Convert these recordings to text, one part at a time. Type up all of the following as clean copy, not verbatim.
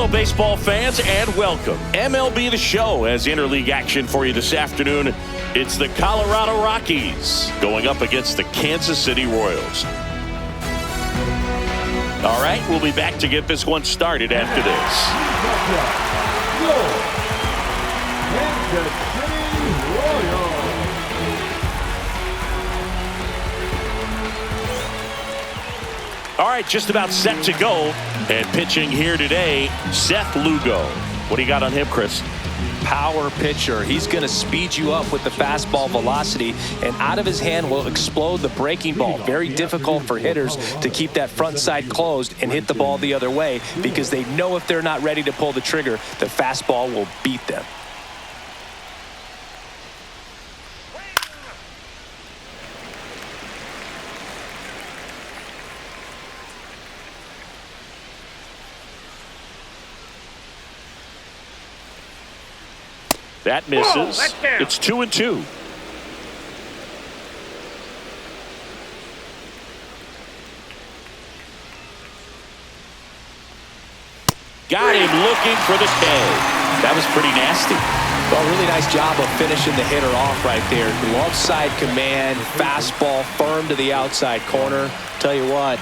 Hello, baseball fans, and welcome. MLB the Show has interleague action for you this afternoon. It's the Colorado Rockies going up against the Kansas City Royals. All right, we'll be back to get this one started after this. All right, just about set to go. And pitching here today, Seth Lugo. What do you got on him, Chris? Power pitcher. He's going to speed you up with the fastball velocity, and out of his hand will explode the breaking ball. Very difficult for hitters to keep that front side closed and hit the ball the other way, because they know if they're not ready to pull the trigger, the fastball will beat them. That misses. It's 2-2. Got him looking for the K. That was pretty nasty. Well, really nice job of finishing the hitter off right there. Glove side command, fastball firm to the outside corner. Tell you what,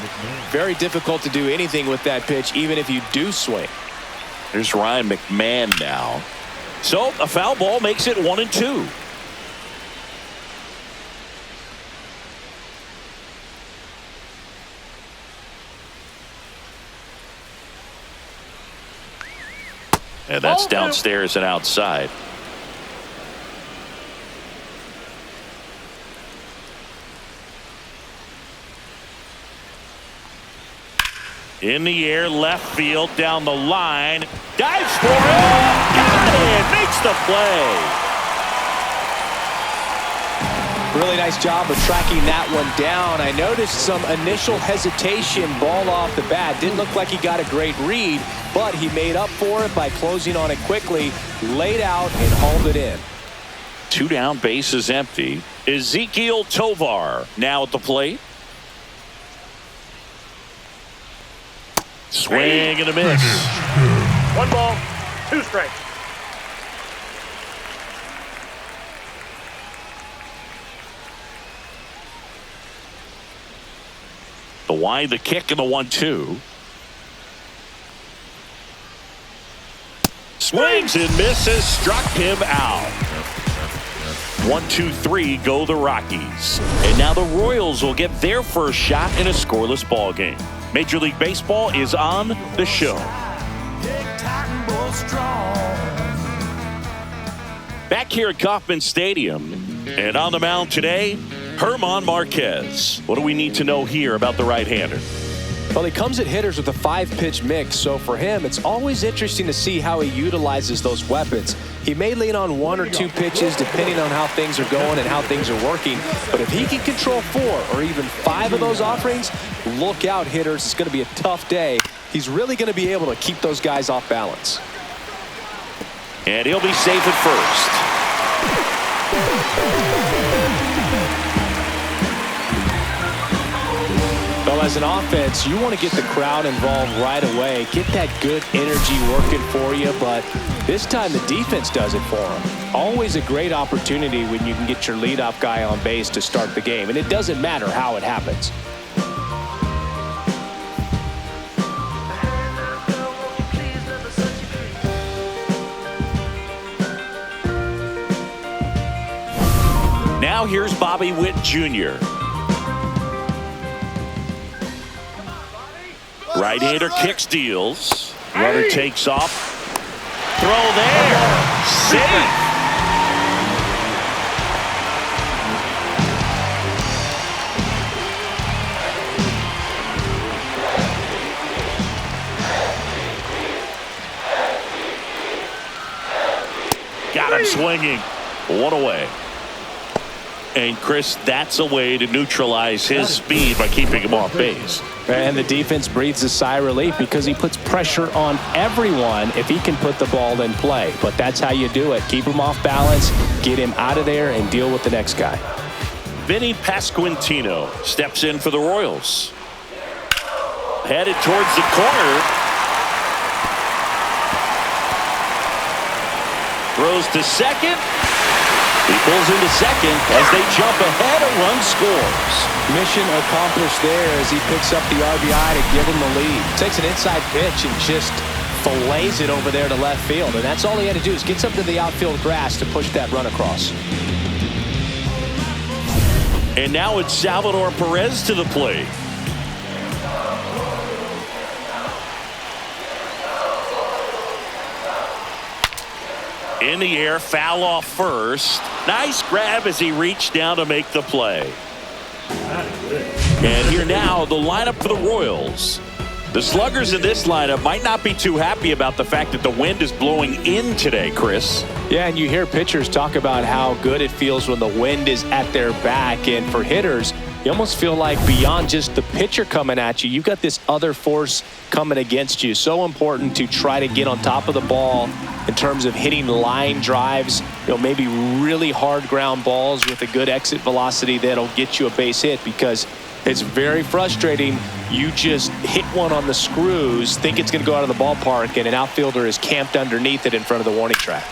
very difficult to do anything with that pitch, even if you do swing. There's Ryan McMahon now. So a foul ball makes it 1-2. And that's downstairs and outside. In the air, left field, down the line. Dives for it. Got it. Makes the play. Really nice job of tracking that one down. I noticed some initial hesitation, ball off the bat. Didn't look like he got a great read, but he made up for it by closing on it quickly, laid out, and hauled it in. 2 down, bases empty. Ezekiel Tovar now at the plate. Swing and a miss. 1 ball, 2 strikes. The wide, the kick, and the 1-2. Swings and misses. Struck him out. 1-2-3 go the Rockies. And now the Royals will get their first shot in a scoreless ball game. Major League Baseball is on the show. Back here at Kauffman Stadium, and on the mound today, German Marquez. What do we need to know here about the right-hander? Well, he comes at hitters with a 5-pitch mix, so for him, it's always interesting to see how he utilizes those weapons. He may lean on 1 or 2 pitches depending on how things are going and how things are working, but if he can control 4 or even 5 of those offerings, look out, hitters. It's going to be a tough day. He's really going to be able to keep those guys off balance. And he'll be safe at first. Well, as an offense, you want to get the crowd involved right away. Get that good energy working for you, but this time the defense does it for them. Always a great opportunity when you can get your leadoff guy on base to start the game, and it doesn't matter how it happens. Now here's Bobby Witt Jr. Right-hander kick steals. Runner takes off. Throw there. Safe. Got him swinging. 1 away. And Chris, that's a way to neutralize his speed by keeping him off base. And the defense breathes a sigh of relief because he puts pressure on everyone if he can put the ball in play. But that's how you do it. Keep him off balance, get him out of there, and deal with the next guy. Vinny Pasquantino steps in for the Royals. Headed towards the corner. Throws to second. He pulls into second as they jump ahead. A run scores. Mission accomplished there as he picks up the RBI to give him the lead. Takes an inside pitch and just fillets it over there to left field. And that's all he had to do is get up to the outfield grass to push that run across. And now it's Salvador Perez to the plate. In the air, foul off first. Nice grab as he reached down to make the play. And here now, the lineup for the Royals. The sluggers in this lineup might not be too happy about the fact that the wind is blowing in today, Chris. Yeah, and you hear pitchers talk about how good it feels when the wind is at their back. And for hitters, you almost feel like beyond just the pitcher coming at you, you've got this other force coming against you. So important to try to get on top of the ball in terms of hitting line drives, maybe really hard ground balls with a good exit velocity that'll get you a base hit, because it's very frustrating. You just hit one on the screws, think it's going to go out of the ballpark, and an outfielder is camped underneath it in front of the warning track.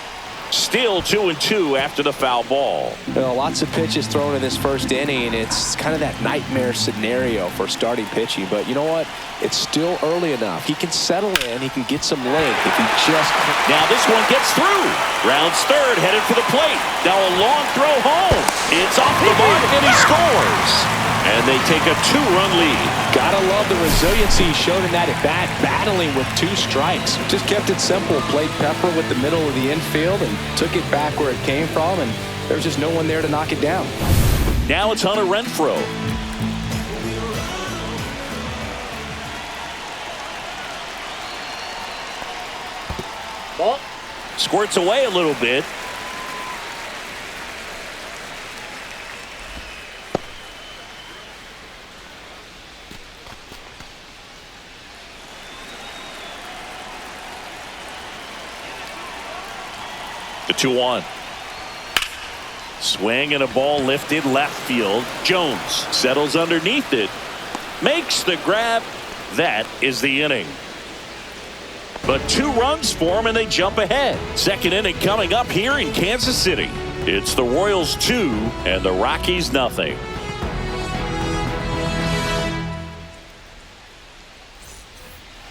Still 2-2 after the foul ball. Lots of pitches thrown in this first inning. It's kind of that nightmare scenario for starting pitching. But you know what? It's still early enough. He can settle in. He can get some length if he just... Now this one gets through. Rounds third, headed for the plate. Now a long throw home. It's off the mark, and he scores. And they take a 2-run lead. Gotta love the resiliency he showed in that at-bat, battling with 2 strikes. Just kept it simple. Played pepper with the middle of the infield and took it back where it came from, and there was just no one there to knock it down. Now it's Hunter Renfroe. Ball. Squirts away a little bit. The 2-1. Swing and a ball lifted left field. Jones settles underneath it. Makes the grab. That is the inning. But 2 runs for him and they jump ahead. Second inning coming up here in Kansas City. It's the Royals 2 and the Rockies nothing.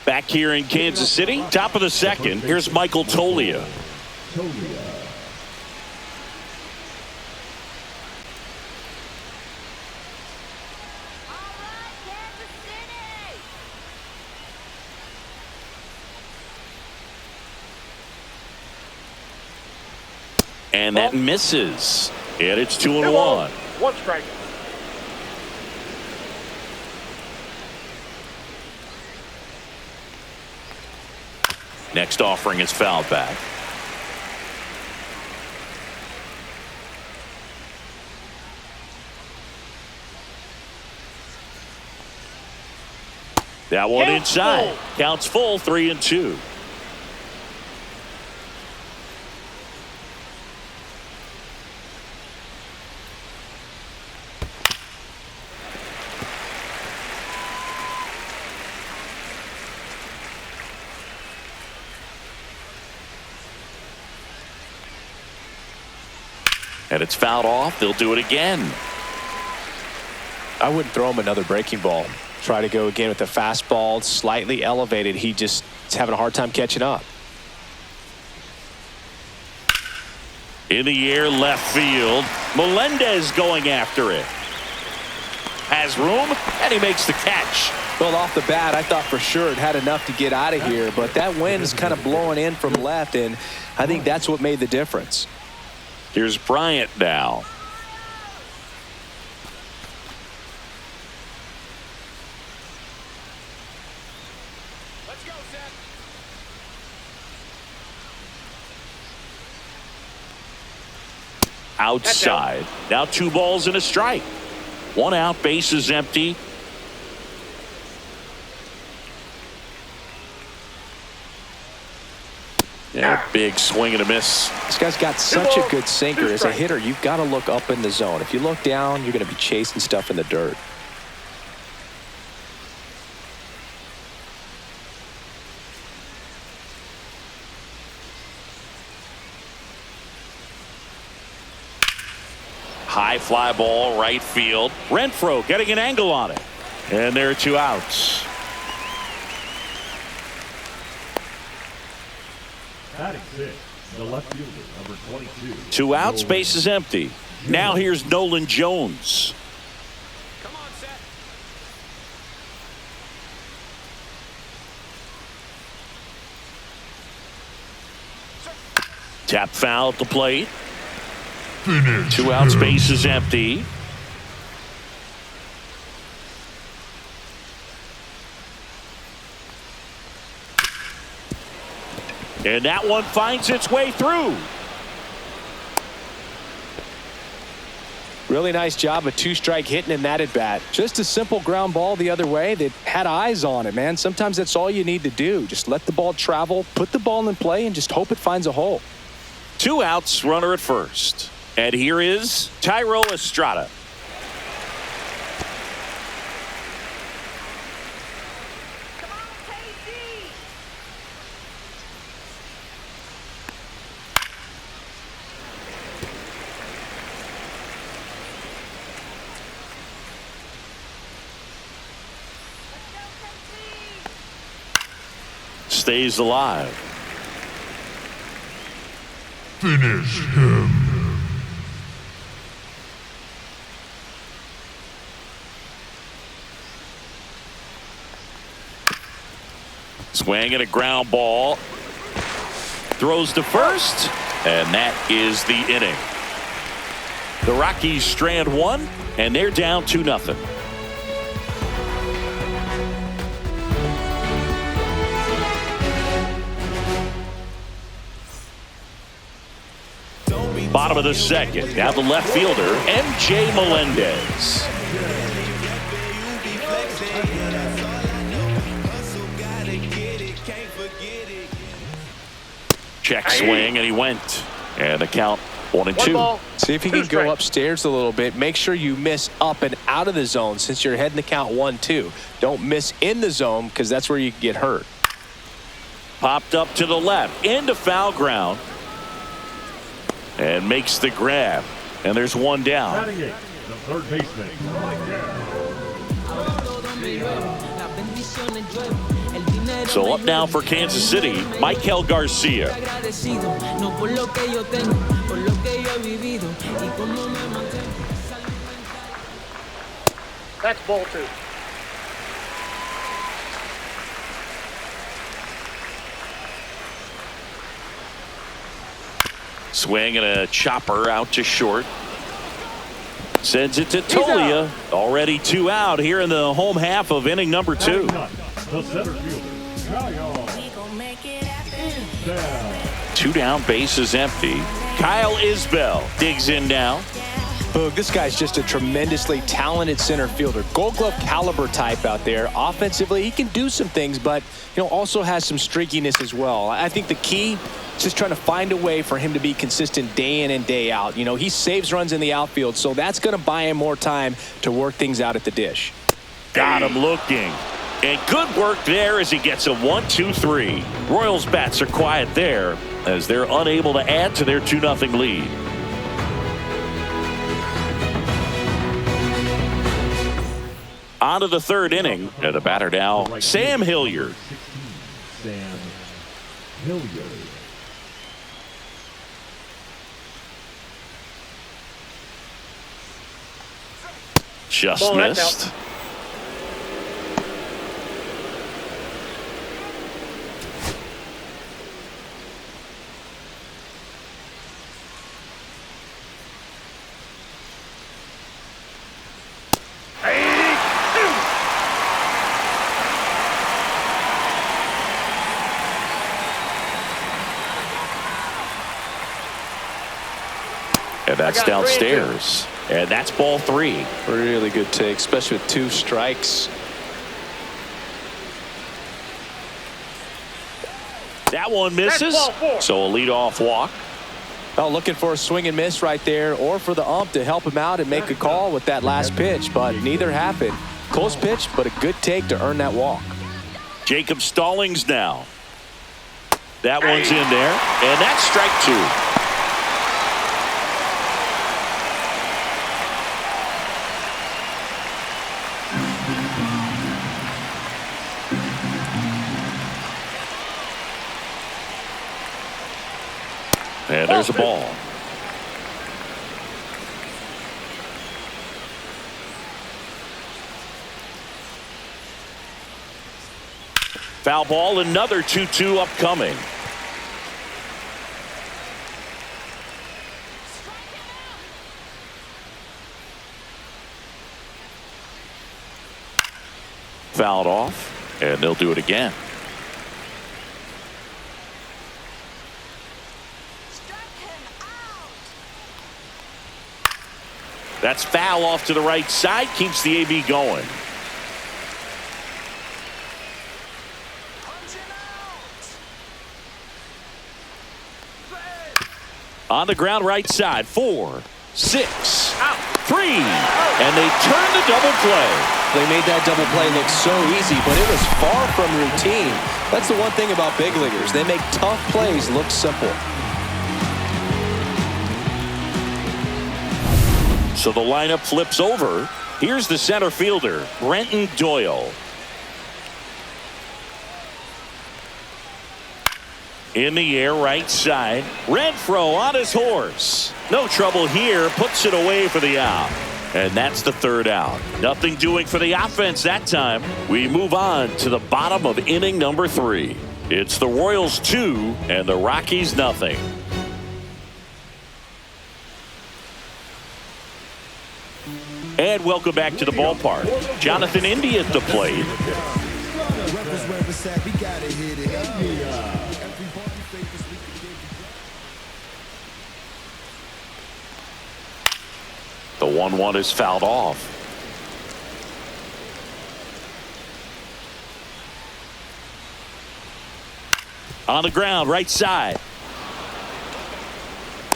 Back here in Kansas City, top of the second. Here's Michael Toglia. And that misses. And it's 2-1. 1 strike. Next offering is fouled back. That one inside. Counts full, 3-2. And it's fouled off. They'll do it again. I wouldn't throw him another breaking ball. Try to go again with the fastball, slightly elevated. He just is having a hard time catching up. In the air, left field. Melendez going after it. Has room, and he makes the catch. Well, off the bat, I thought for sure it had enough to get out of here, but that wind is kind of blowing in from left, and I think that's what made the difference. Here's Bryant now. Let's go, Seth. Outside. Now 2 balls and a strike. 1 out, base is empty. Yeah, big swing and a miss. This guy's got such a good sinker. As a hitter, you've got to look up in the zone. If you look down, you're going to be chasing stuff in the dirt. High fly ball right field. Renfroe getting an angle on it. And there are 2 outs. Batting 6, the left fielder, number 22. 2 outs, base is empty. Now here's Nolan Jones. Come on, set. Tap foul at the plate. 2 outs, base is empty. And that one finds its way through. Really nice job of 2-strike hitting in that at bat. Just a simple ground ball the other way that had eyes on it, man. Sometimes that's all you need to do. Just let the ball travel, put the ball in play, and just hope it finds a hole. 2 outs, runner at first. And here is Thairo Estrada. Stays alive. Finish him. Swinging a ground ball. Throws to first. And that is the inning. The Rockies strand 1, and they're down 2-0. Bottom of the second. Now the left fielder, MJ Melendez. Check swing, and he went. And the count 1-2. See if he can go upstairs a little bit. Make sure you miss up and out of the zone since you're heading the count 1-2. Don't miss in the zone because that's where you can get hurt. Popped up to the left into foul ground. And makes the grab. And there's 1 down. Batting 8, the third baseman. So up now for Kansas City, Michael Garcia. That's ball 2. Swing and a chopper out to short. Sends it to Tolia. Already 2 out here in the home half of inning number 2. The center fielder, Kyle. 2 down, base is empty. Kyle Isbell digs in now. Boog, this guy's just a tremendously talented center fielder. Gold Glove caliber type out there. Offensively, he can do some things, but also has some streakiness as well. I think the key is just trying to find a way for him to be consistent day in and day out. He saves runs in the outfield, so that's going to buy him more time to work things out at the dish. Got him looking. And good work there as he gets a 1-2-3. Royals bats are quiet there as they're unable to add to their 2-0 lead. On to the third inning. And the batter now, Sam Hilliard. 16, Sam Hilliard. Just missed. And that's downstairs. And that's ball 3. Really good take, especially with 2 strikes. That one misses. So a leadoff walk. Well, looking for a swing and miss right there, or for the ump to help him out and make a call with that last pitch, but neither happened. Close pitch, but a good take to earn that walk. Jacob Stallings now. That one's in there, and that's strike 2. And there's a ball. Foul ball, another 2-2 upcoming. Fouled off, and they'll do it again. That's foul off to the right side, keeps the AB going. On the ground right side, 4, 6, 3, and they turn the double play. They made that double play look so easy, but it was far from routine. That's the one thing about big leaguers. They make tough plays look simple. So the lineup flips over. Here's the center fielder, Brenton Doyle. In the air, right side. Renfroe on his horse. No trouble here. Puts it away for the out. And that's the third out. Nothing doing for the offense that time. We move on to the bottom of inning number 3. It's the Royals 2 and the Rockies nothing. And welcome back to the ballpark. Jonathan India at the plate. The 1-1 is fouled off. On the ground, right side.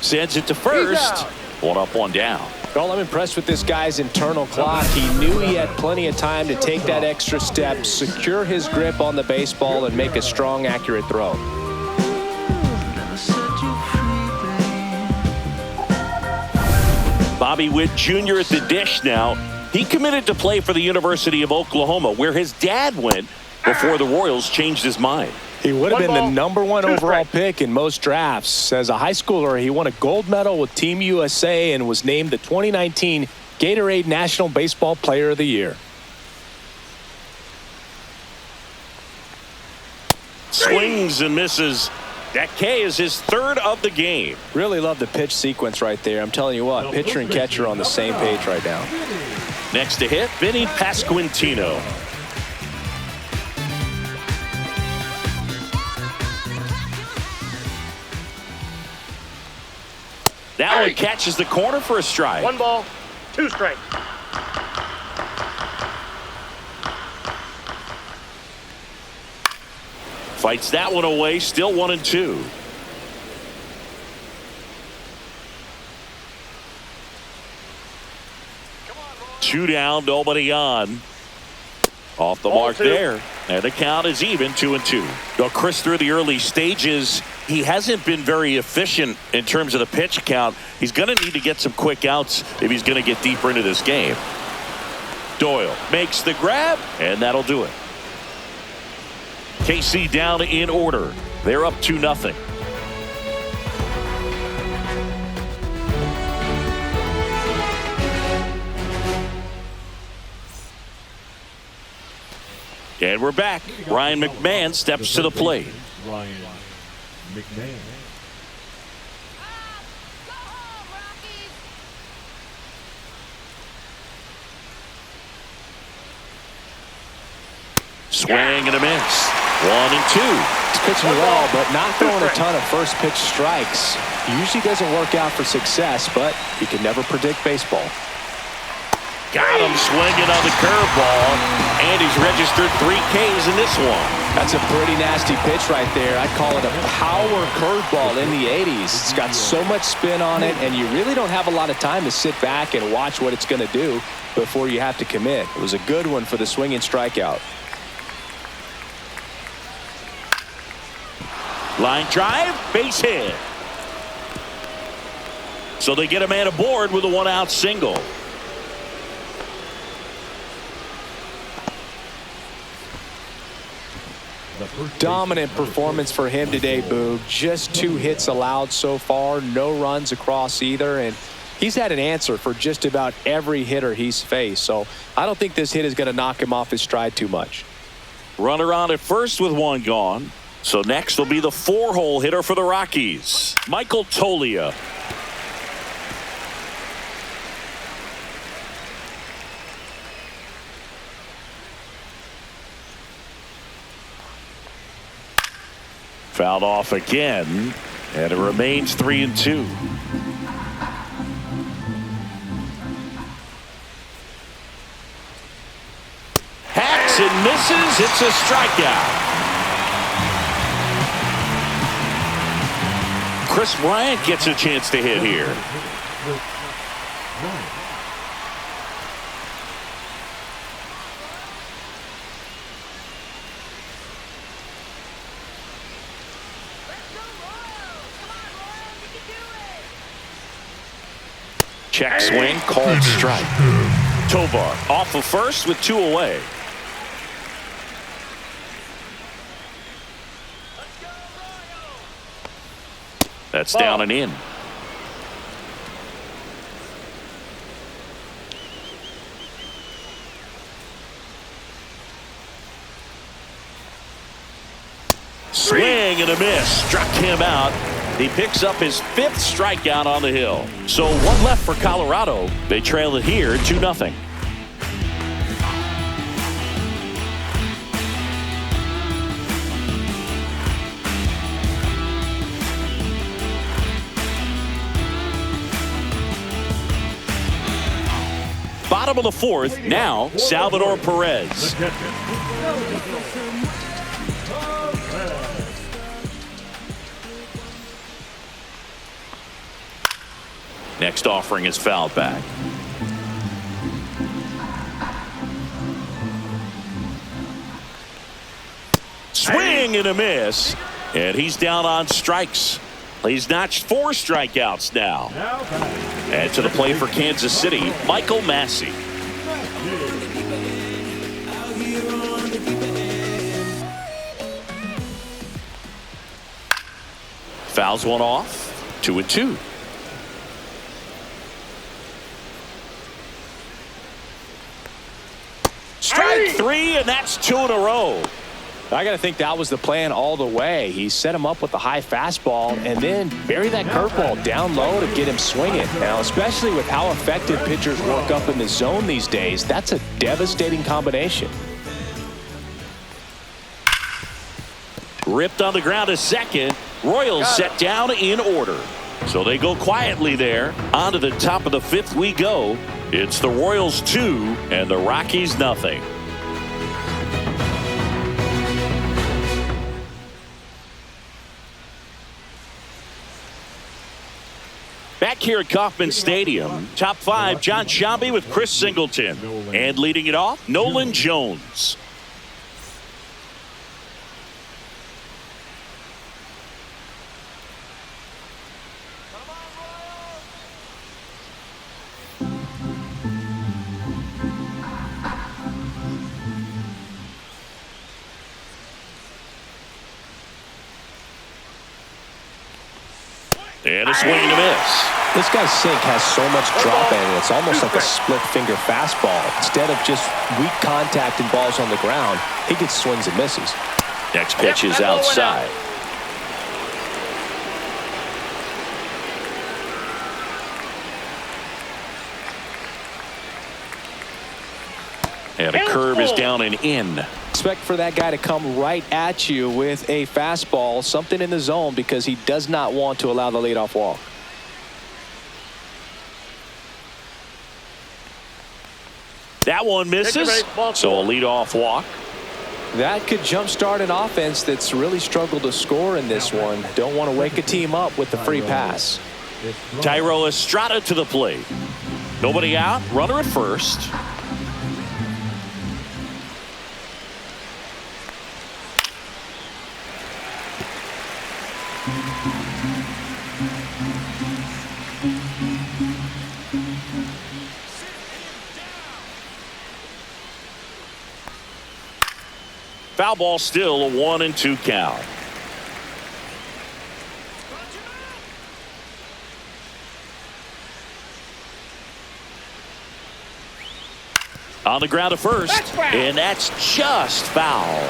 Sends it to first. 1 up, 1 down. Well, I'm impressed with this guy's internal clock. He knew he had plenty of time to take that extra step, secure his grip on the baseball, and make a strong, accurate throw. Bobby Witt Jr. at the dish now. He committed to play for the University of Oklahoma, where his dad went before the Royals changed his mind. He would have been the #1 overall pick in most drafts. As a high schooler, he won a gold medal with Team USA and was named the 2019 Gatorade National Baseball Player of the Year. Swings and misses. That K is his 3rd of the game. Really love the pitch sequence right there. I'm telling you what, pitcher and catcher are on the same page right now. Next to hit, Vinny Pasquantino. That one catches the corner for a strike. 1 ball, 2 strikes. Fights that one away, still 1-2. Two down, nobody on. Off the mark there. And the count is even, 2-2. Well, Chris, through the early stages, he hasn't been very efficient in terms of the pitch count. He's going to need to get some quick outs if he's going to get deeper into this game. Doyle makes the grab, and that'll do it. KC down in order. They're up 2-0. And we're back. Ryan McMahon steps to the plate. Ryan McMahon. Swing and a miss. 1-2. He's pitching well, but not throwing a ton of first pitch strikes. Usually doesn't work out for success, but you can never predict baseball. Got him swinging on the curveball, and he's registered 3 Ks in this one. That's a pretty nasty pitch right there. I'd call it a power curveball in the 80s. It's got so much spin on it, and you really don't have a lot of time to sit back and watch what it's going to do before you have to commit. It was a good one for the swinging strikeout. Line drive, base hit. So they get a man aboard with a 1-out single. Dominant performance for him today, Boog. Just 2 hits allowed so far, no runs across either, and he's had an answer for just about every hitter he's faced. So I don't think this hit is going to knock him off his stride too much. Runner on at first with 1 gone. So next will be the 4-hole hitter for the Rockies, Michael Toglia. Fouled off again, and it remains 3-2. Hacks and misses. It's a strikeout. Chris Bryant gets a chance to hit here. Check swing, called strike. Tovar off of first with 2 away. That's down and in. Swing and a miss. Struck him out. He picks up his 5th strikeout on the hill. So 1 left for Colorado. They trail it here 2-0. Bottom of the 4th. Now Salvador Perez. Next offering is fouled back. Swing and a miss. And he's down on strikes. He's notched 4 strikeouts now. And to the plate for Kansas City, Michael Massey. Fouls one off. 2-2. Strike 3, and that's 2 in a row. I got to think that was the plan all the way. He set him up with a high fastball and then bury that curveball down low to get him swinging. Now, especially with how effective pitchers work up in the zone these days, that's a devastating combination. Ripped on the ground to second. Royals set down in order. So they go quietly there. On to the top of the 5th we go. It's the Royals 2 and the Rockies nothing. Back here at Kauffman Stadium, top 5, John Sciambi with Chris Singleton. And leading it off, Nolan Jones. And a swing and a miss. This guy's sink has so much drop in it. It's almost like a split finger fastball. Instead of just weak contact and balls on the ground, he gets swings and misses. Next pitch is outside. And a curve is down and in. Expect for that guy to come right at you with a fastball, something in the zone, because he does not want to allow the leadoff walk. That one misses, so a leadoff walk. That could jumpstart an offense that's really struggled to score in this one. Don't want to wake a team up with the free pass. Thairo Estrada to the plate. Nobody out, runner at first. Foul ball, still a 1-2 count. On the ground to first, and that's just foul.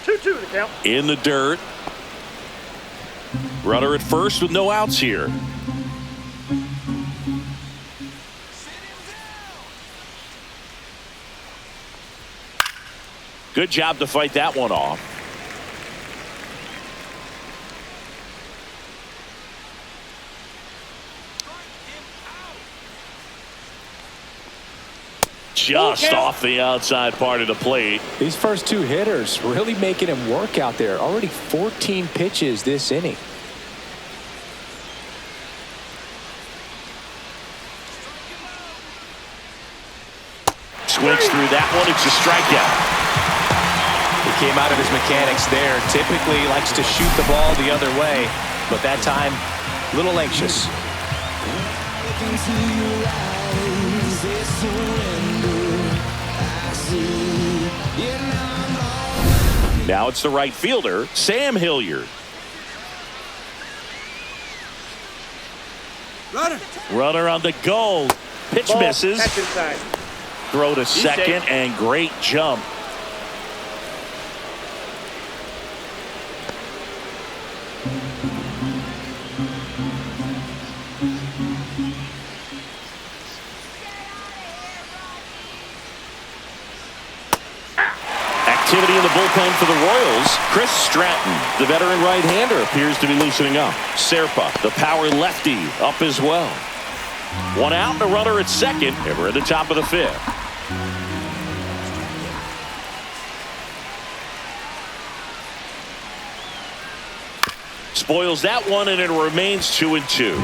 The count. In the dirt. Runner at first with no outs here. Good job to fight that one off. Just off the outside part of the plate. These first two hitters really making him work out there. Already 14 pitches this inning. Swings through that one. It's a strikeout. He came out of his mechanics there. Typically likes to shoot the ball the other way, but that time a little anxious. Now it's the right fielder, Sam Hilliard. Runner on the go. Pitch Ball, misses. catch inside. Throw to second, and great jump. Activity in the bullpen for the Royals. Chris Stratton, the veteran right-hander, appears to be loosening up. Serpa, the power lefty, up as well. One out and a runner at second, and we're at the top of the fifth. Spoils that one, and it remains 2-2.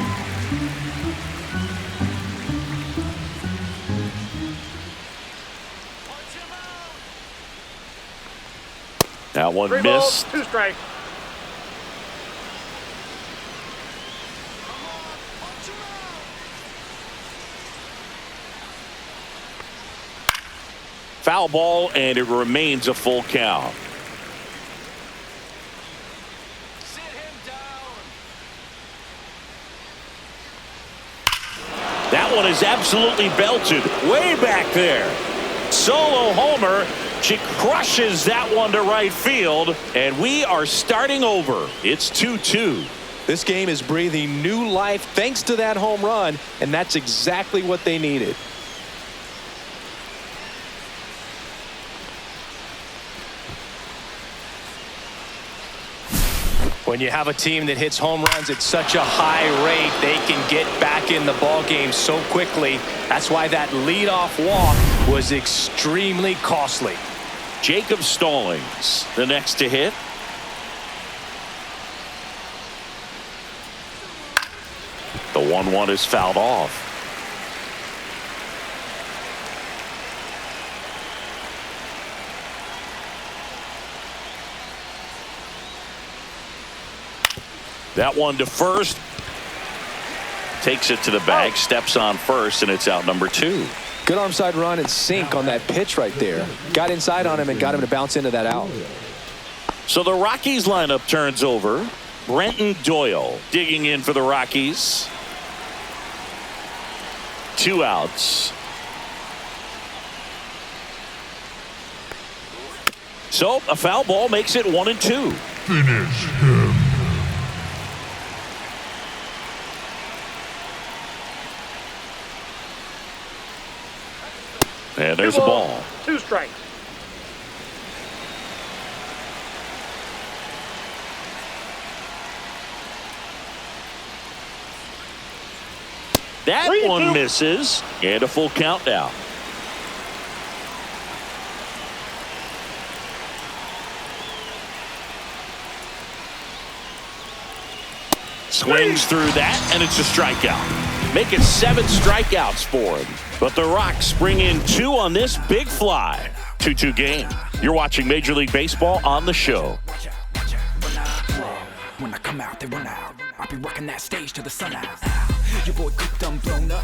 That one Three missed. balls, 2 strikes. Foul ball, and it remains a full count. Sit him down. That one is absolutely belted way back there. Solo homer. She crushes that one to right field, and we are starting over. It's 2-2. This game is breathing new life thanks to that home run, and that's exactly what they needed. When you have a team that hits home runs at such a high rate, they can get back in the ball game so quickly. That's why that leadoff walk was extremely costly. Jacob Stallings, the next to hit. The 1-1 is fouled off. That one to first. Takes it to the bag, steps on first, and it's out number 2. Good arm side run and sink on that pitch right there. Got inside on him and got him to bounce into that out. So the Rockies lineup turns over. Brenton Doyle digging in for the Rockies. 2 outs. So a foul ball makes it 1-2. Finish him. And there's a ball. 2 strikes. That 3-2. one misses, and a full count now. Swings through that, and it's a strikeout. Make it 7 strikeouts for him. But the Rocks bring in 2 on this big fly. 2-2 game. You're watching Major League Baseball on the show. When I come out, they run out. I'll be rocking that stage to the sunrise. Your boy cooked, I'm blown up.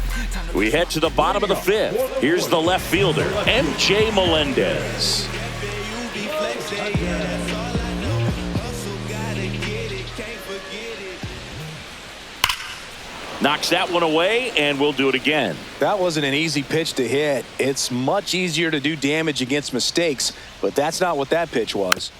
We head to the bottom of the fifth. Here's the left fielder, M.J. Melendez. Knocks that one away, and we'll do it again. That wasn't an easy pitch to hit. It's much easier to do damage against mistakes, but that's not what that pitch was.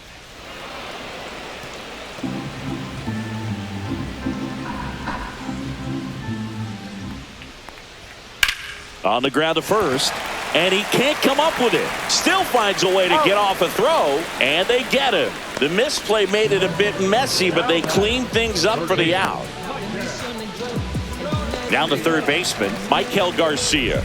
On the ground to first, and he can't come up with it. Still finds a way to get off a throw, and they get him. The misplay made it a bit messy, but they cleaned things up for the out. Down the third baseman, Michael Garcia.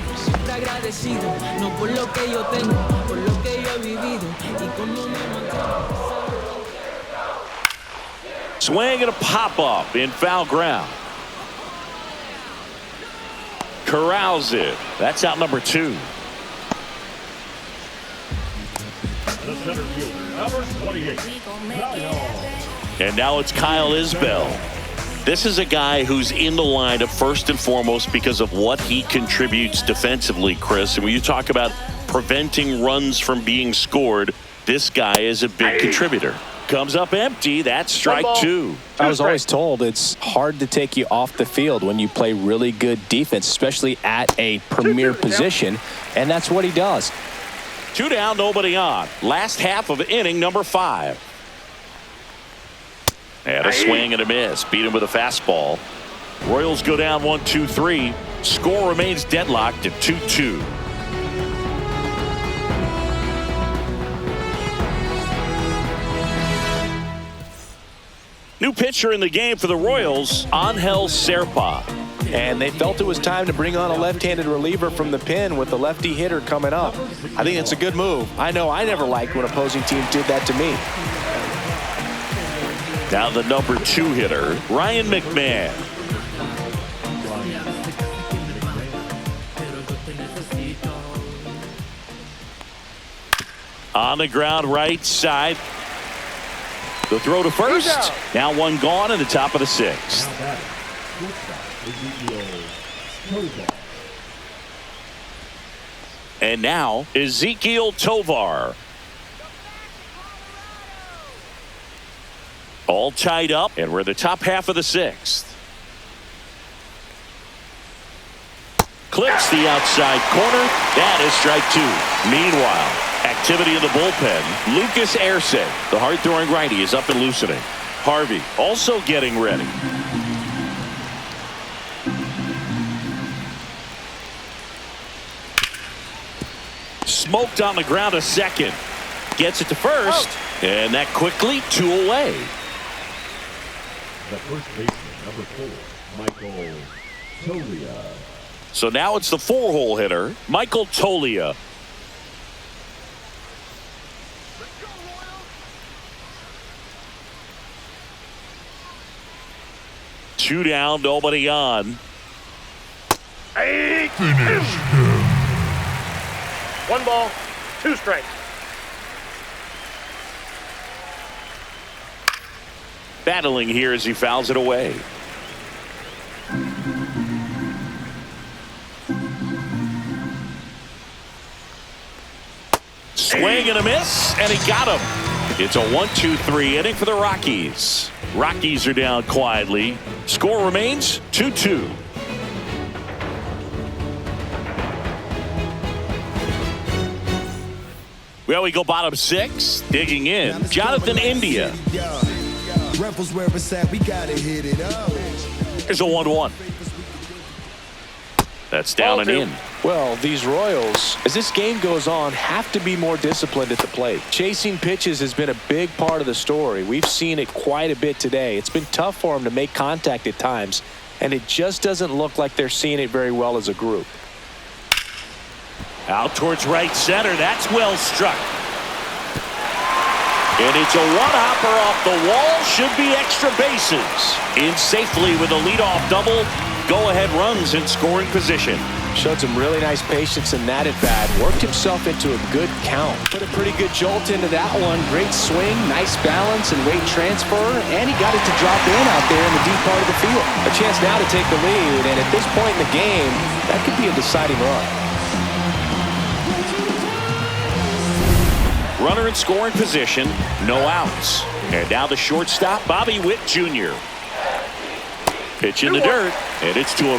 Swing and a pop-up in foul ground. Corrals it. That's out number 2. The center fielder, number 28. And now it's Kyle Isbell. This is a guy who's in the lineup first and foremost because of what he contributes defensively, Chris. And when you talk about preventing runs from being scored, this guy is a big contributor. Comes up empty. That's strike 2. I was always told it's hard to take you off the field when you play really good defense, especially at a premier position, and that's what he does. 2 down, nobody on. Last half of inning number 5. And a swing and a miss. Beat him with a fastball. Royals go down 1-2-3. Score remains deadlocked at 2-2. New pitcher in the game for the Royals, Angel Serpa. And they felt it was time to bring on a left-handed reliever from the pen with the lefty hitter coming up. I think it's a good move. I know I never liked when opposing teams did that to me. Now the number 2 hitter, Ryan McMahon. On the ground right side. The throw to first. Now one gone in the top of the 6th. And now Ezekiel Tovar. All tied up, and we're in the top half of the 6th. Clips the outside corner. That is strike 2. Meanwhile, activity in the bullpen. Lucas Erceg, the hard-throwing righty, is up and loosening. Harvey also getting ready. Smoked on the ground to second. Gets it to first, and that quickly 2 away. The first baseman, number 4, Michael Tolia. So now it's the 4-hole hitter, Michael Tolia. Two down, nobody on. Finish him. 1 ball, 2 strikes. Battling here as he fouls it away. Swing and a miss, and he got him. It's a 1-2-3 inning for the Rockies. Rockies are down quietly. Score remains 2-2. Well, we go bottom 6. Digging in, Jonathan India. Rebels where it's at, we gotta hit it up. Here's a 1-1. That's down and in. Well, these Royals, as this game goes on, have to be more disciplined at the plate. Chasing pitches has been a big part of the story. We've seen it quite a bit today. It's been tough for them to make contact at times, and it just doesn't look like they're seeing it very well as a group. Out towards right center. That's well struck. And it's a one-hopper off the wall. Should be extra bases. In safely with a leadoff double. Go-ahead runs in scoring position. Showed some really nice patience in that at-bat. Worked himself into a good count. Put a pretty good jolt into that one. Great swing, nice balance, and weight transfer. And he got it to drop in out there in the deep part of the field. A chance now to take the lead. And at this point in the game, that could be a deciding run. Runner in scoring position, no outs. And now the shortstop, Bobby Witt Jr. Pitch in the dirt, and it's 2-1.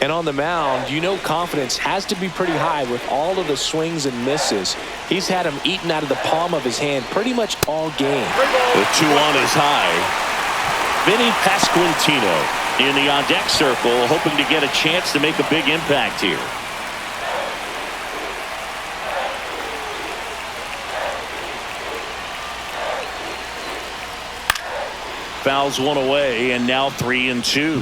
And on the mound, you know confidence has to be pretty high with all of the swings and misses. He's had them eaten out of the palm of his hand pretty much all game. The 2-1 is high. Vinny Pasquantino in the on-deck circle, hoping to get a chance to make a big impact here. Fouls one away, and now 3-2.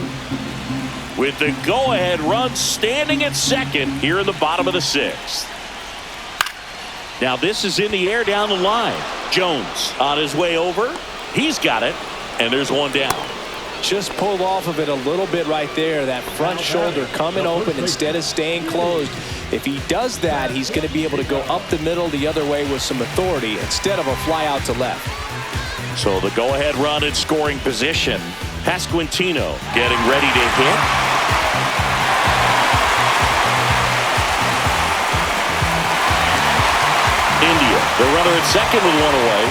With the go-ahead run standing at second here in the bottom of the sixth. Now this is in the air down the line. Jones on his way over. He's got it, and there's one down. Just pulled off of it a little bit right there. That front shoulder coming open instead of staying closed. If he does that, he's going to be able to go up the middle the other way with some authority instead of a fly out to left. So the go-ahead run in scoring position. Pasquantino getting ready to hit. India, the runner at second with one away.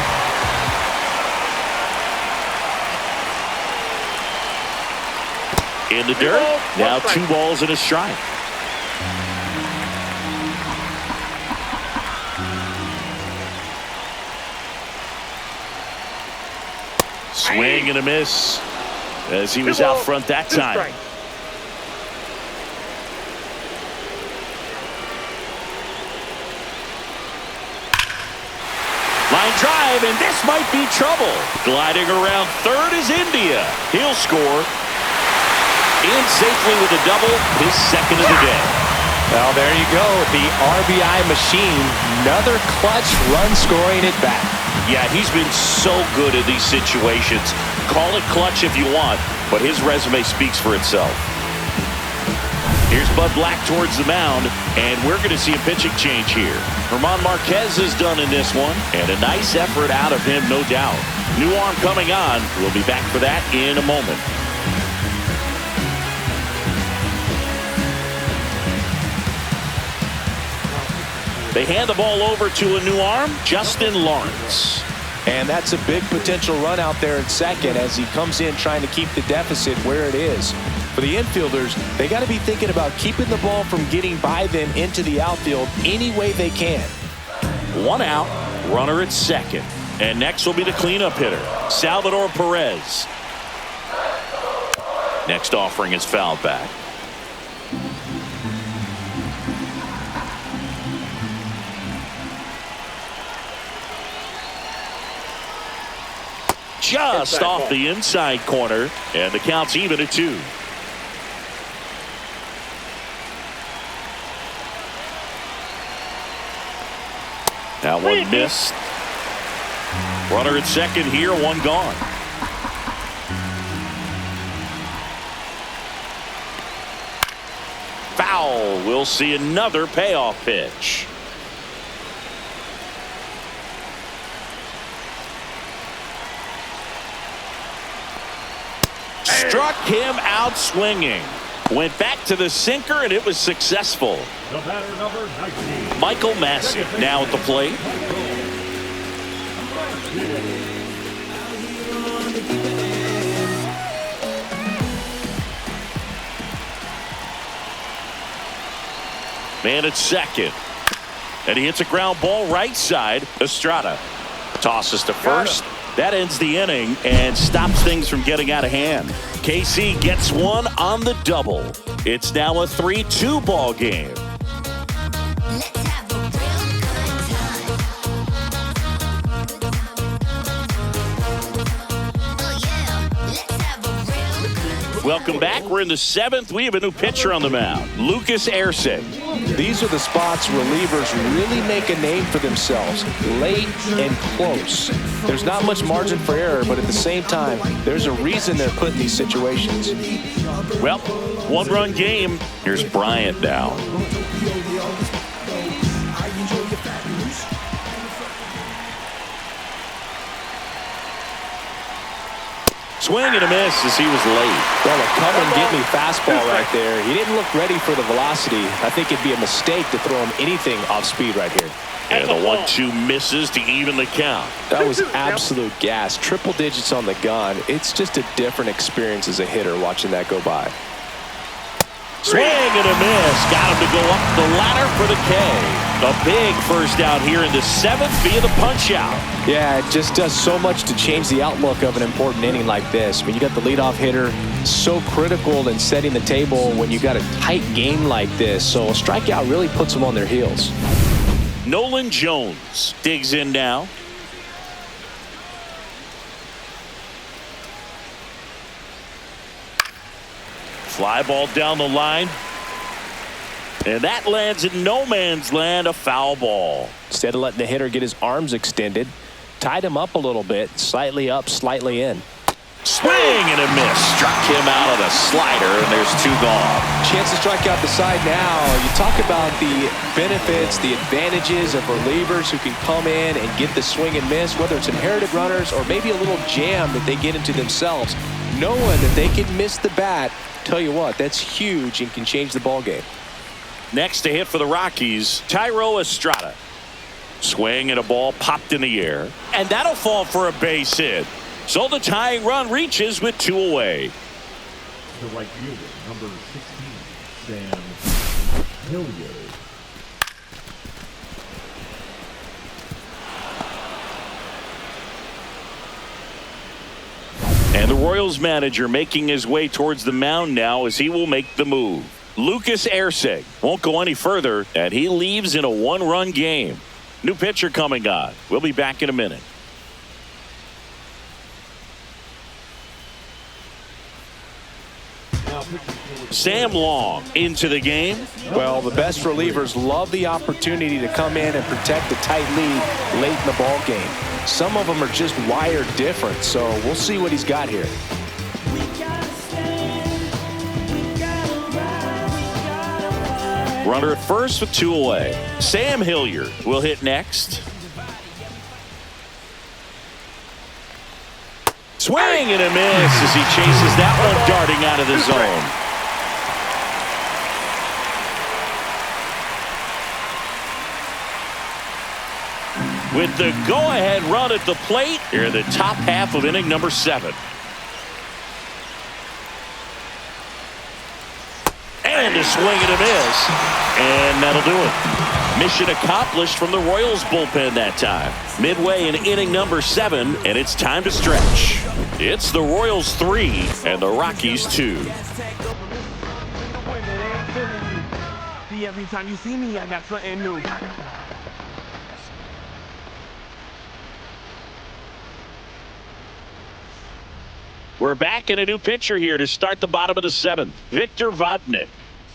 In the dirt. Now 2 balls and a strike. Swing and a miss as he was out front that time. Line drive, and this might be trouble. Gliding around third is India. He'll score. In safely with a double, his second of the day. Well, there you go. The RBI machine. Another clutch run scoring at bat. Yeah, he's been so good at these situations. Call it clutch if you want, but his resume speaks for itself. Here's Bud Black towards the mound, and we're going to see a pitching change here. German Marquez is done in this one, and a nice effort out of him, no doubt. New arm coming on. We'll be back for that in a moment. They hand the ball over to a new arm, Justin Lawrence. And that's a big potential run out there at second as he comes in trying to keep the deficit where it is. For the infielders, they got to be thinking about keeping the ball from getting by them into the outfield any way they can. 1 out, runner at second. And next will be the cleanup hitter, Salvador Perez. Next offering is fouled back. Just off the inside corner, and the count's even at 2. Now one missed. Runner at second here, one gone. Foul. We'll see another payoff pitch. Struck him out swinging. Went back to the sinker, and it was successful. The batter number 19. Michael Massey now at the plate. Man at second. And he hits a ground ball right side. Estrada tosses to first. That ends the inning and stops things from getting out of hand. KC gets one on the double. It's now a 3-2 ball game. Welcome back. We're in the 7th. We have a new pitcher on the mound, Lucas Erceg. These are the spots relievers really make a name for themselves, late and close. There's not much margin for error, but at the same time, there's a reason they're put in these situations. Well, 1-run game. Here's Bryant now. Swing and a miss as he was late. Well, a come-and-get-me fastball right there. He didn't look ready for the velocity. I think it'd be a mistake to throw him anything off speed right here. And the 1-2 misses to even the count. That was absolute gas. Triple digits on the gun. It's just a different experience as a hitter watching that go by. Swing and a miss. Got him to go up the ladder for the K. A big first out here in the 7th via the punch out. Yeah, it just does so much to change the outlook of an important inning like this. I mean, you got the leadoff hitter, so critical in setting the table when you got a tight game like this. So a strikeout really puts them on their heels. Nolan Jones digs in now. Fly ball down the line. And that lands in no man's land, a foul ball. Instead of letting the hitter get his arms extended, tied him up a little bit, slightly up, slightly in. Swing and a miss. Struck him out of the slider, and there's 2 gone. Chance to strike out the side now. You talk about the benefits, the advantages of relievers who can come in and get the swing and miss, whether it's inherited runners or maybe a little jam that they get into themselves. Knowing that they can miss the bat, tell you what, that's huge and can change the ball game. Next to hit for the Rockies, Thairo Estrada. Swing and a ball popped in the air, and that'll fall for a base hit. So the tying run reaches with 2 away. The right fielder, number 16, Sam Hilliard. And the Royals manager making his way towards the mound now as he will make the move. Lucas Erceg won't go any further, and he leaves in a 1-run game. New pitcher coming on. We'll be back in a minute. Sam Long into the game. Well, the best relievers love the opportunity to come in and protect a tight lead late in the ball game. Some of them are just wired different, so we'll see what he's got here. Runner at first with 2 away. Sam Hilliard will hit next. Swing and a miss as he chases that one darting out of the zone. With the go-ahead run at the plate, here in the top half of inning number 7. And a swing and a miss. And that'll do it. Mission accomplished from the Royals bullpen that time. Midway in inning number 7, and it's time to stretch. It's the Royals 3 and the Rockies 2. See, every time you see me, I got something new. We're back in a new pitcher here to start the bottom of the 7th. Victor Vodnik.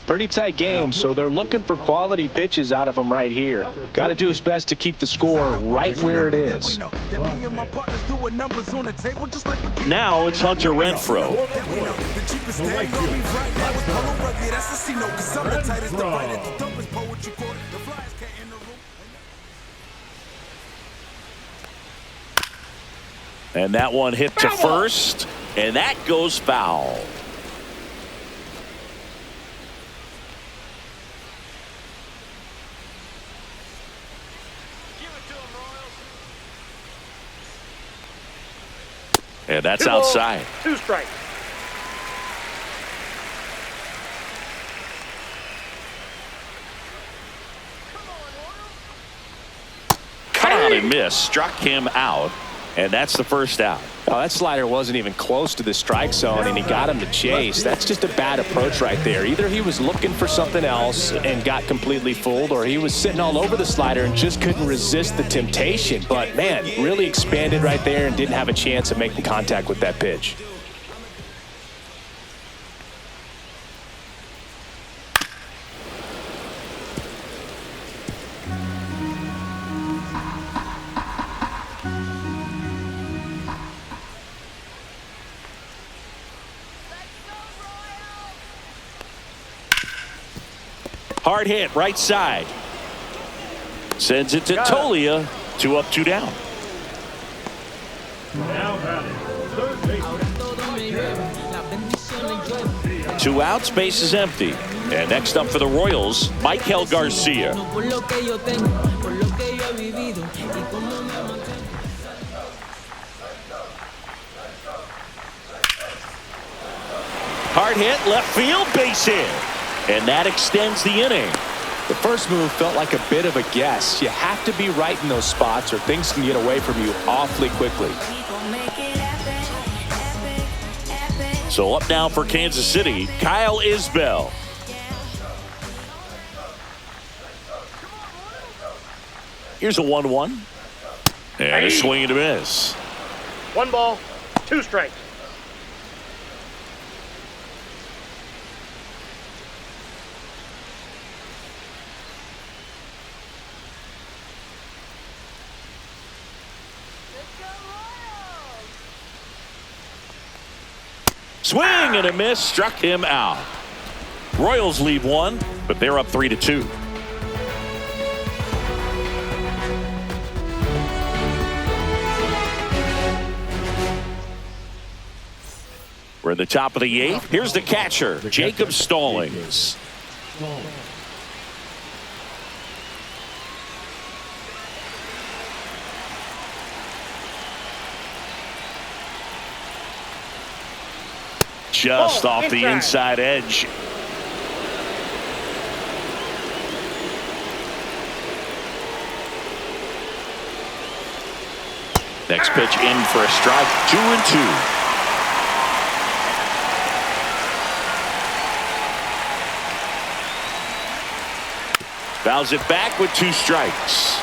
Pretty tight game, so they're looking for quality pitches out of him right here. Got to do his best to keep the score right where it is. Now it's Hunter Renfroe. And that one hit to first, and that goes foul. And that's 2 balls, outside. 2 strikes. Cut on and miss. Struck him out. And that's the first out. Oh, that slider wasn't even close to the strike zone, and he got him to chase. That's just a bad approach right there. Either he was looking for something else and got completely fooled, or he was sitting all over the slider and just couldn't resist the temptation. But, man, really expanded right there and didn't have a chance of making contact with that pitch. Hard hit right side. Sends it to Tolia. 2 up, 2 down. Now batting, third baseman. 2 outs, base is empty. And next up for the Royals, Michael Garcia. Hard hit, left field, base hit. And that extends the inning. The first move felt like a bit of a guess. You have to be right in those spots or things can get away from you awfully quickly. So up now for Kansas City, Kyle Isbell. Here's a 1-1. And a swing and a miss. 1 ball, 2 strikes. Swing and a miss, struck him out. Royals lead 1, but they're up 3-2. We're at the top of the 8th. Here's the catcher, Jacob Stallings. Just off the inside edge. Next pitch in for a strike. 2-2. Fouls it back with 2 strikes.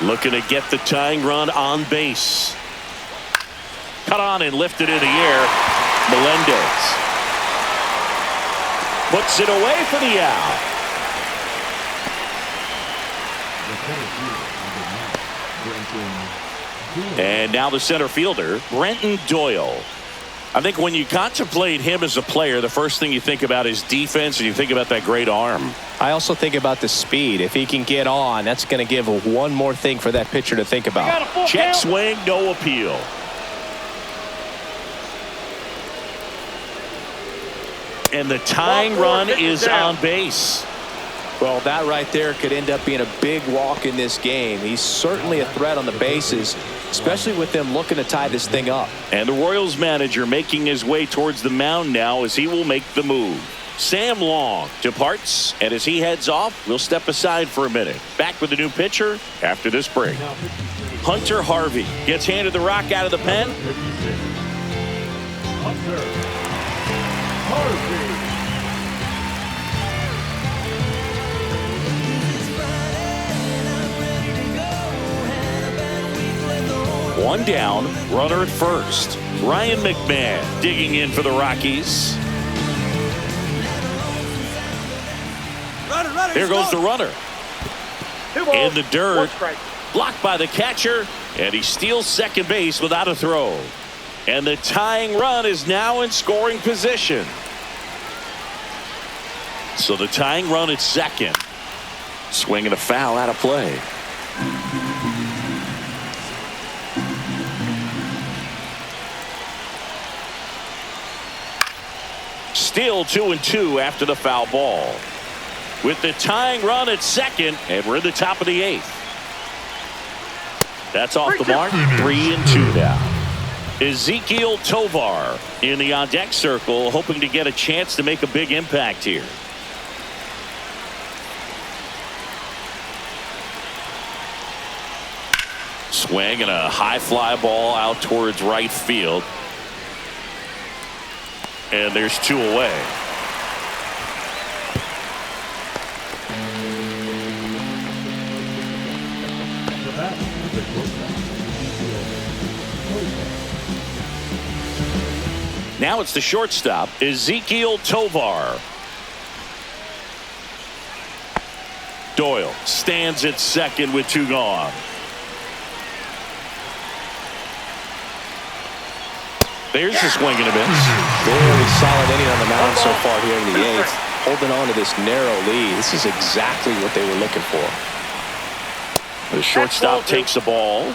Looking to get the tying run on base. Cut on and lifted in the air. Melendez puts it away for the out. And now the center fielder, Brenton Doyle. I think when you contemplate him as a player, the first thing you think about is defense, and you think about that great arm. I also think about the speed. If he can get on, that's going to give one more thing for that pitcher to think about. Check swing, no appeal. And the tying run is on base. Well, that right there could end up being a big walk in this game. He's certainly a threat on the bases, especially with them looking to tie this thing up. And the Royals manager making his way towards the mound now as he will make the move. Sam Long departs, and as he heads off, we'll step aside for a minute. Back with the new pitcher after this break. Hunter Harvey gets handed the rock out of the pen. Hunter Harvey. One down, runner at first. Ryan McMahon digging in for the Rockies. There goes the runner. In the dirt. Blocked by the catcher. And he steals second base without a throw. And the tying run is now in scoring position. So the tying run at second. Swing and a foul out of play. Still 2-2 after the foul ball. With the tying run at second, and we're in the top of the 8th. That's off the mark. 3-2 now. Ezekiel Tovar in the on-deck circle, hoping to get a chance to make a big impact here. Swing and a high fly ball out towards right field. And there's 2 away. Now it's the shortstop, Ezekiel Tovar. Doyle stands at second with 2 gone. There's a swing and a miss. Very solid inning on the mound so far here in the 8th. Holding on to this narrow lead. This is exactly what they were looking for. The shortstop takes the ball.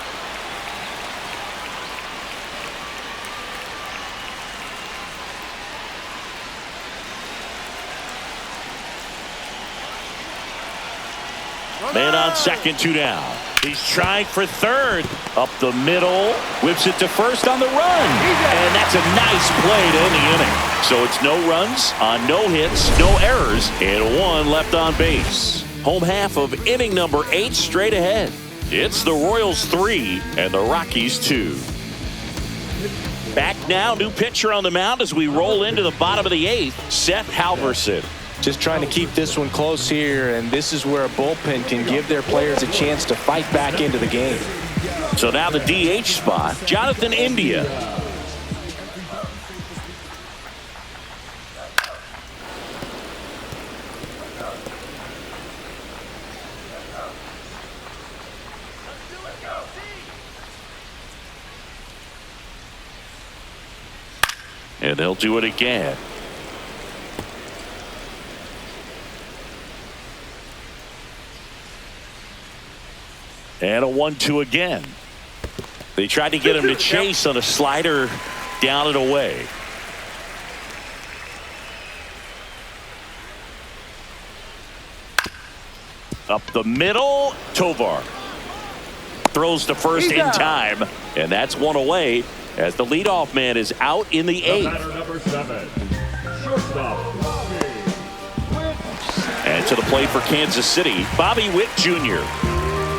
Man on second, 2 down. He's trying for third. Up the middle. Whips it to first on the run. And that's a nice play to end the inning. So it's no runs on no hits, no errors, and 1 left on base. Home half of inning number 8 straight ahead. It's the Royals 3 and the Rockies 2. Back now, new pitcher on the mound as we roll into the bottom of the 8th, Seth Halverson. Just trying to keep this one close here, and this is where a bullpen can give their players a chance to fight back into the game. So now the DH spot, Jonathan India. And they'll do it again. And a 1-2 again. They tried to get him to chase on a slider down and away. Up the middle, Tovar throws to first in time, and that's 1 away as the leadoff man is out in the 8th. Batter number 7, shortstop, Bobby Witt. And to the plate for Kansas City, Bobby Witt Jr.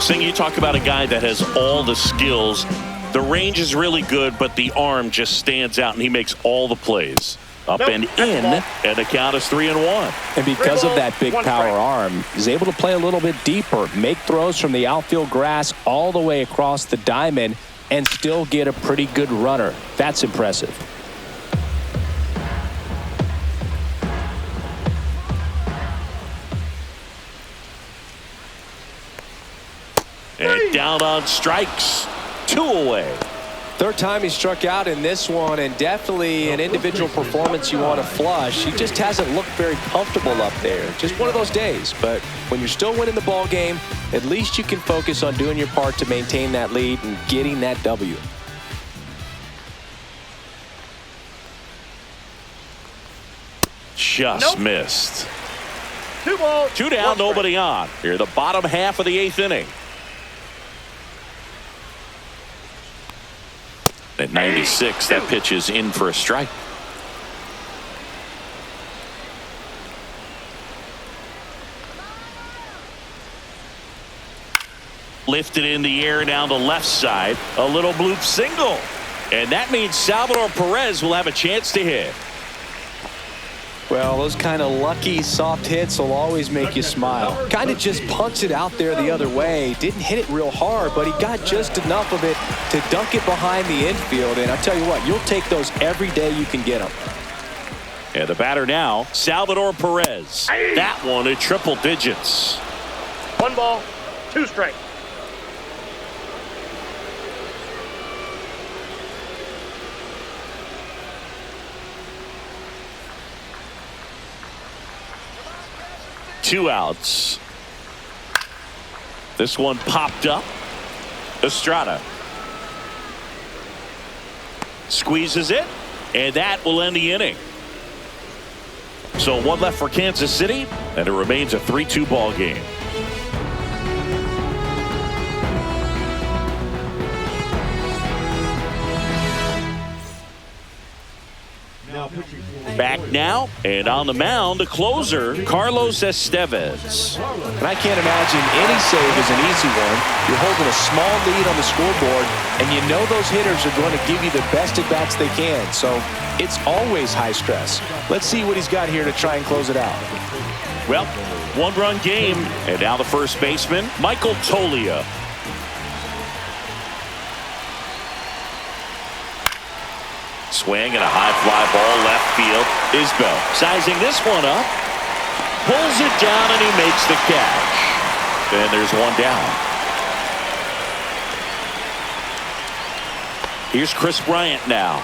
Sing, you talk about a guy that has all the skills. The range is really good, but the arm just stands out, and he makes all the plays. Up and in, and the count is 3-1. And because of that big power arm, he's able to play a little bit deeper, make throws from the outfield grass all the way across the diamond, and still get a pretty good runner. That's impressive. And down on strikes, 2 away. Third time he struck out in this one, and definitely an individual performance you want to flush. He just hasn't looked very comfortable up there. Just one of those days. But when you're still winning the ball game, at least you can focus on doing your part to maintain that lead and getting that W. Just missed. 2 balls. 2 down, nobody on. Here, the bottom half of the 8th inning. At 96, that pitch is in for a strike. Lifted in the air down the left side. A little bloop single. And that means Salvador Perez will have a chance to hit. Well, those kind of lucky soft hits will always make you smile. Kind of just punts it out there the other way. Didn't hit it real hard, but he got just enough of it to dunk it behind the infield. And I'll tell you what, you'll take those every day you can get them. And the batter now, Salvador Perez. That one at triple digits. 1 ball, 2 strikes. Two outs. This one popped up. Estrada squeezes it, and that will end the inning. So 1 left for Kansas City, and it remains a 3-2 ball game. Back now, and on the mound, the closer, Carlos Estevez. And I can't imagine any save is an easy one. You're holding a small lead on the scoreboard, and you know those hitters are going to give you the best at-bats they can. So it's always high stress. Let's see what he's got here to try and close it out. Well, 1-run game, and now the first baseman, Michael Toglia. Swing and a high fly ball left field. Isbell sizing this one up. Pulls it down and he makes the catch. And there's 1 down. Here's Chris Bryant now.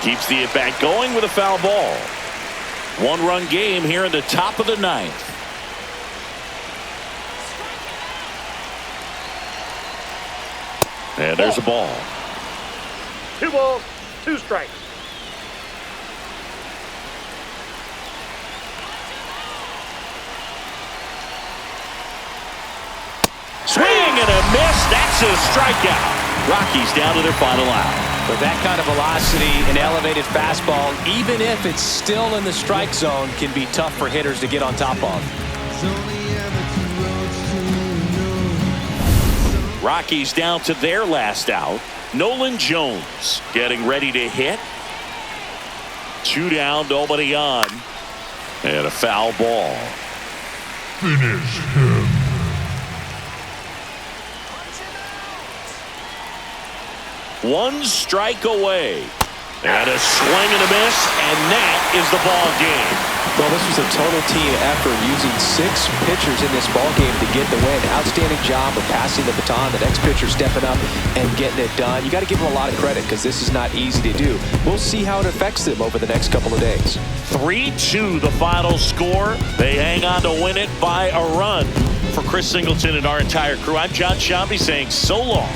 Keeps the at-bat going with a foul ball. One-run game here in the top of the ninth. And there's a ball. 2 balls, 2 strikes. Swing and a miss. That's a strikeout. Rockies down to their final out. With that kind of velocity, an elevated fastball, even if it's still in the strike zone, can be tough for hitters to get on top of. Rockies down to their last out. Nolan Jones getting ready to hit. 2 down, nobody on. And a foul ball. Finish him. One strike away. And a swing and a miss, and that is the ball game. Well, this was a total team effort, using 6 pitchers in this ball game to get the win. Outstanding job of passing the baton. The next pitcher stepping up and getting it done. You got to give them a lot of credit because this is not easy to do. We'll see how it affects them over the next couple of days. 3-2 the final score. They hang on to win it by a run. For Chris Singleton and our entire crew, I'm John Shambi saying so long.